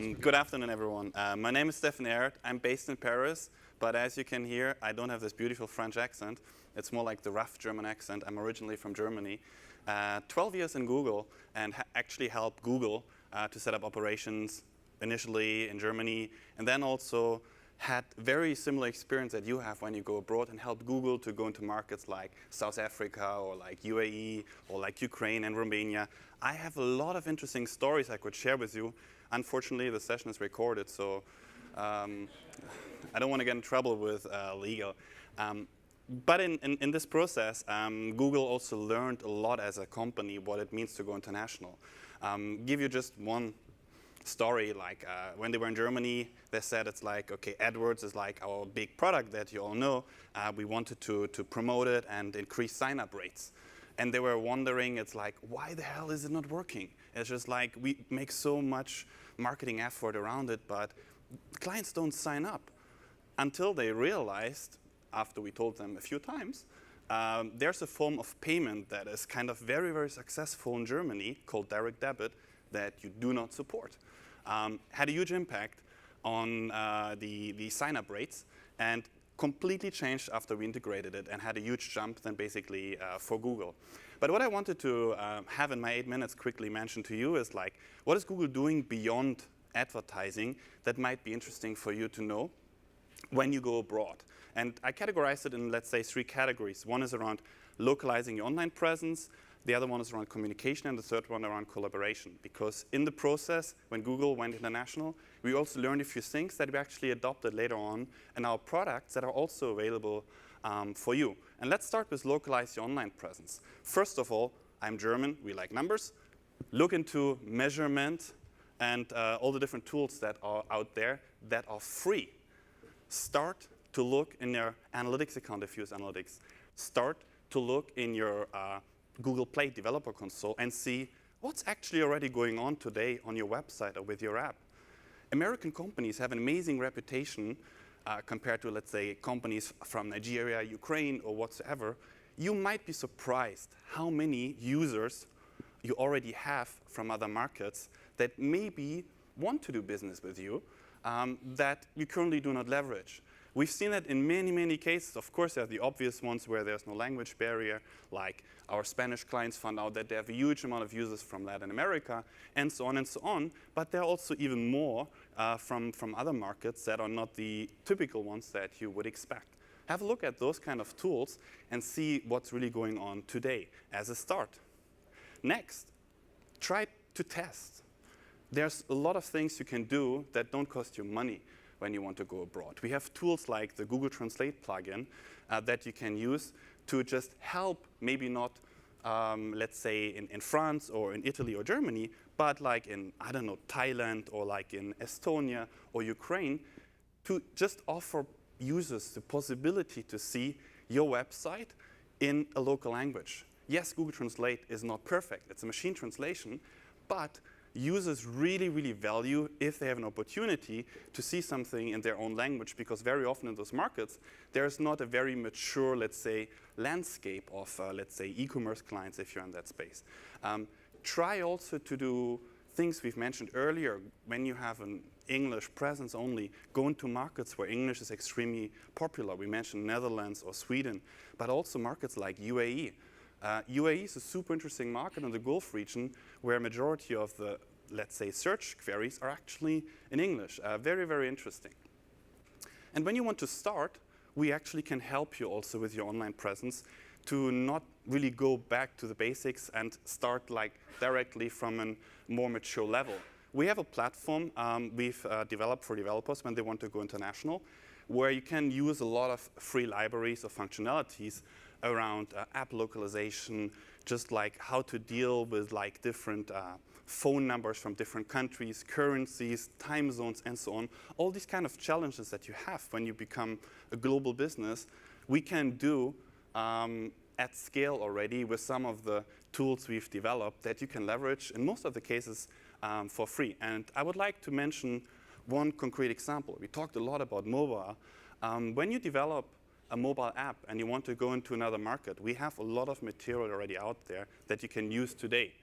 Good afternoon, everyone. My name is Steffen Ehrhardt. I'm based in Paris, but as you can hear, I don't have this beautiful French accent. It's more like the rough German accent. I'm originally from Germany. 12 years in Google, and actually helped Google to set up operations initially in Germany, and then also had very similar experience that you have when you go abroad, and helped Google to go into markets like South Africa or like UAE or like Ukraine and Romania. I have a lot of interesting stories I could share with you. Unfortunately, the session is recorded, so I don't want to get in trouble with legal. But in this process, Google also learned a lot as a company what it means to go international. Give you just one story, like when they were in Germany, they said it's like, okay, AdWords is like our big product that you all know. We wanted to promote it and increase sign-up rates. And they were wondering, it's like, why the hell is it not working? It's just like, we make so much marketing effort around it, but clients don't sign up. Until they realized, after we told them a few times, there's a form of payment that is kind of very, very successful in Germany called direct debit that you do not support. Had a huge impact on the sign-up rates and completely changed after we integrated it and had a huge jump then basically for Google. But what I wanted to have in my 8 minutes quickly mention to you is like, what is Google doing beyond advertising that might be interesting for you to know when you go abroad? And I categorize it in, let's say, 3 categories. One is around localizing your online presence. The other one is around communication, and the third one around collaboration. Because in the process, when Google went international, we also learned a few things that we actually adopted later on in our products that are also available for you. And let's start with localize your online presence. First of all, I'm German, we like numbers. Look into measurement and all the different tools that are out there that are free. Start to look in your analytics account if you use analytics. Start to look in your Google Play developer console and see what's actually already going on today on your website or with your app. American companies have an amazing reputation compared to, let's say, companies from Nigeria, Ukraine, or whatsoever. You might be surprised how many users you already have from other markets that maybe want to do business with you that you currently do not leverage. We've seen that in many, many cases. Of course, there are the obvious ones where there's no language barrier, like our Spanish clients found out that they have a huge amount of users from Latin America, and so on and so on. But there are also even more from other markets that are not the typical ones that you would expect. Have a look at those kind of tools and see what's really going on today as a start. Next, try to test. There's a lot of things you can do that don't cost you money when you want to go abroad. We have tools like the Google Translate plugin that you can use to just help, maybe not, let's say, in France or in Italy or Germany, but like in, I don't know, Thailand or like in Estonia or Ukraine, to just offer users the possibility to see your website in a local language. Yes, Google Translate is not perfect. It's a machine translation, but users really, really value if they have an opportunity to see something in their own language, because very often in those markets, there's not a very mature, let's say, landscape of, let's say, e-commerce clients if you're in that space. Try also to do things we've mentioned earlier. When you have an English presence only, go into markets where English is extremely popular. We mentioned Netherlands or Sweden, but also markets like UAE. UAE is a super interesting market in the Gulf region where a majority of the, let's say, search queries are actually in English. Very, very interesting. And when you want to start, we actually can help you also with your online presence to not really go back to the basics and start like directly from a more mature level. We have a platform we've developed for developers when they want to go international, where you can use a lot of free libraries or functionalities around app localization, just like how to deal with like different phone numbers from different countries, currencies, time zones, and so on. All these kind of challenges that you have when you become a global business, we can do at scale already with some of the tools we've developed that you can leverage in most of the cases for free. And I would like to mention one concrete example. We talked a lot about mobile. When you develop a mobile app and you want to go into another market, we have a lot of material already out there that you can use today.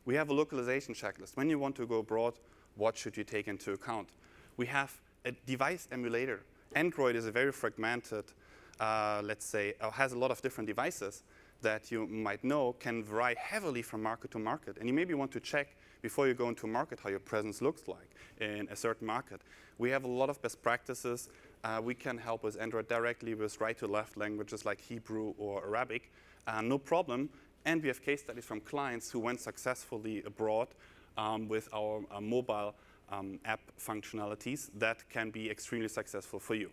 We have a localization checklist. When you want to go abroad, what should you take into account. We have a device emulator. Android is a very fragmented, let's say, has a lot of different devices that you might know can vary heavily from market to market. And you maybe want to check before you go into a market how your presence looks like in a certain market. We have a lot of best practices. We can help with Android directly with right-to-left languages like Hebrew or Arabic, no problem. And we have case studies from clients who went successfully abroad with our mobile app functionalities that can be extremely successful for you.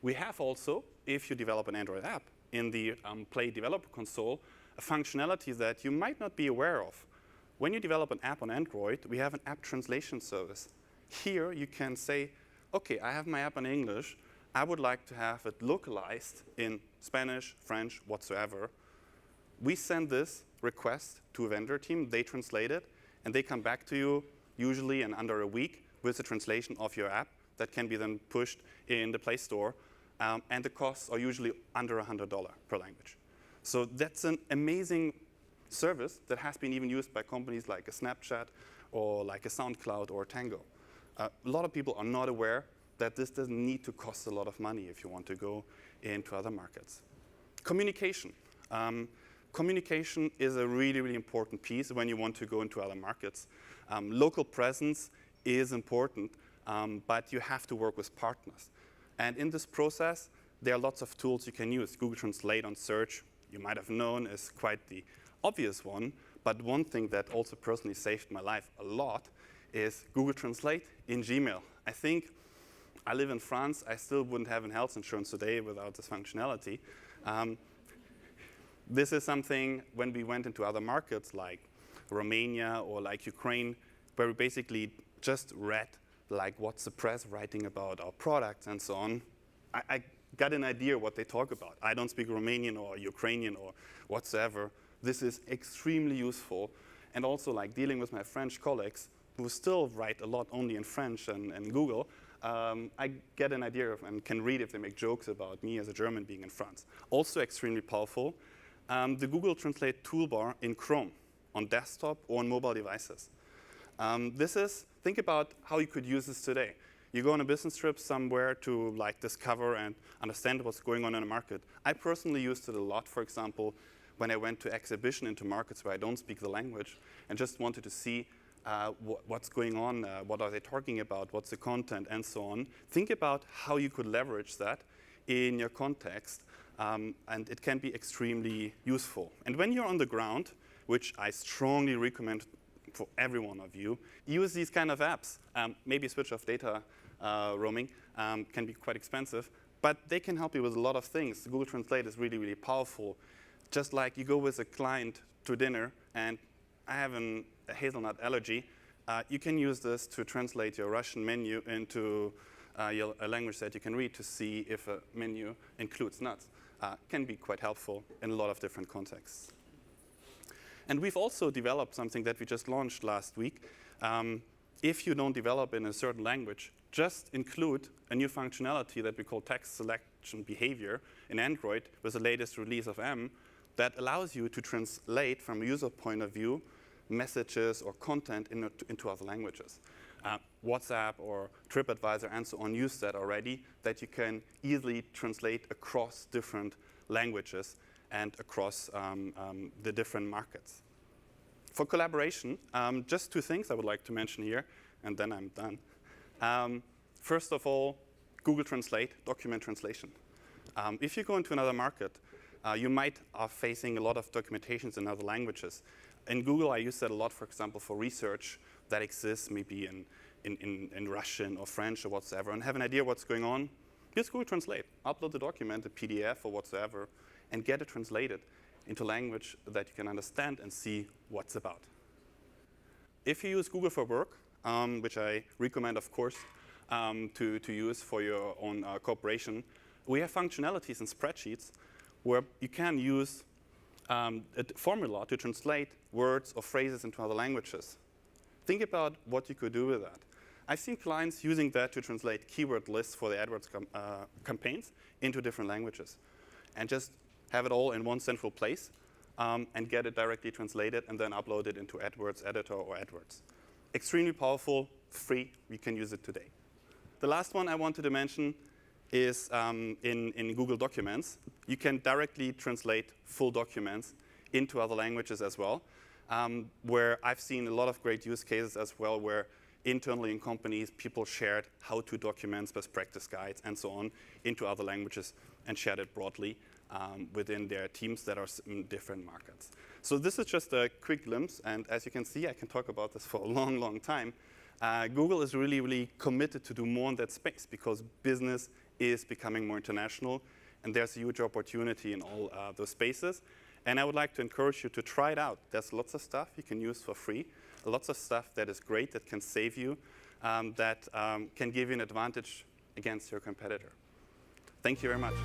We have also, if you develop an Android app, in the Play Developer Console, a functionality that you might not be aware of. When you develop an app on Android, we have an app translation service. Here you can say, okay, I have my app in English. I would like to have it localized in Spanish, French, whatsoever. We send this request to a vendor team. They translate it, and they come back to you, usually in under a week, with a translation of your app that can be then pushed in the Play Store. And the costs are usually under $100 per language. So that's an amazing service that has been even used by companies like a Snapchat or like a SoundCloud or a Tango. A lot of people are not aware that this doesn't need to cost a lot of money if you want to go into other markets. Communication. Communication is a really, really important piece when you want to go into other markets. Local presence is important, but you have to work with partners. And in this process, there are lots of tools you can use. Google Translate on search, you might have known, is quite the obvious one. But one thing that also personally saved my life a lot is Google Translate in Gmail. I think I live in France. I still wouldn't have an health insurance today without this functionality. This is something when we went into other markets like Romania or like Ukraine, where we basically just read like what's the press writing about our products and so on. I got an idea what they talk about. I don't speak Romanian or Ukrainian or whatsoever. This is extremely useful. And also like dealing with my French colleagues who still write a lot only in French and Google, I get an idea of and can read if they make jokes about me as a German being in France. Also extremely powerful, the Google Translate toolbar in Chrome on desktop or on mobile devices. Think about how you could use this today. You go on a business trip somewhere to like discover and understand what's going on in a market. I personally used it a lot, for example, when I went to exhibition into markets where I don't speak the language and just wanted to see what's going on, what are they talking about, what's the content, and so on. Think about how you could leverage that in your context, and it can be extremely useful. And when you're on the ground, which I strongly recommend for every one of you, use these kind of apps. Maybe switch off data roaming can be quite expensive, but they can help you with a lot of things. Google Translate is really, really powerful. Just like you go with a client to dinner, and I have a hazelnut allergy, you can use this to translate your Russian menu into a language that you can read to see if a menu includes nuts. Can be quite helpful in a lot of different contexts. And we've also developed something that we just launched last week. If you don't develop in a certain language, just include a new functionality that we call text selection behavior in Android with the latest release of M that allows you to translate from a user point of view messages or content into other languages. WhatsApp or TripAdvisor and so on use that already, that you can easily translate across different languages and across the different markets. For collaboration, just two things I would like to mention here, and then I'm done. First of all, Google Translate, document translation. If you go into another market, you might are facing a lot of documentations in other languages. In Google, I use that a lot, for example, for research that exists maybe in Russian or French or whatsoever, and have an idea what's going on. Just Google Translate, upload the document, a PDF or whatsoever, and get it translated into language that you can understand and see what's about. If you use Google for Work, which I recommend, of course, to use for your own corporation, we have functionalities in spreadsheets where you can use a formula to translate words or phrases into other languages. Think about what you could do with that. I've seen clients using that to translate keyword lists for their AdWords campaigns into different languages, and just have it all in one central place and get it directly translated and then upload it into AdWords Editor or AdWords. Extremely powerful, free. You can use it today. The last one I wanted to mention is in Google Documents. You can directly translate full documents into other languages as well, where I've seen a lot of great use cases as well, where internally in companies, people shared how-to documents, best practice guides, and so on into other languages and shared it broadly within their teams that are in different markets. So this is just a quick glimpse, and as you can see, I can talk about this for a long, long time. Google is really, really committed to do more in that space because business is becoming more international, and there's a huge opportunity in all those spaces. And I would like to encourage you to try it out. There's lots of stuff you can use for free, lots of stuff that is great, that can save you, that can give you an advantage against your competitor. Thank you very much.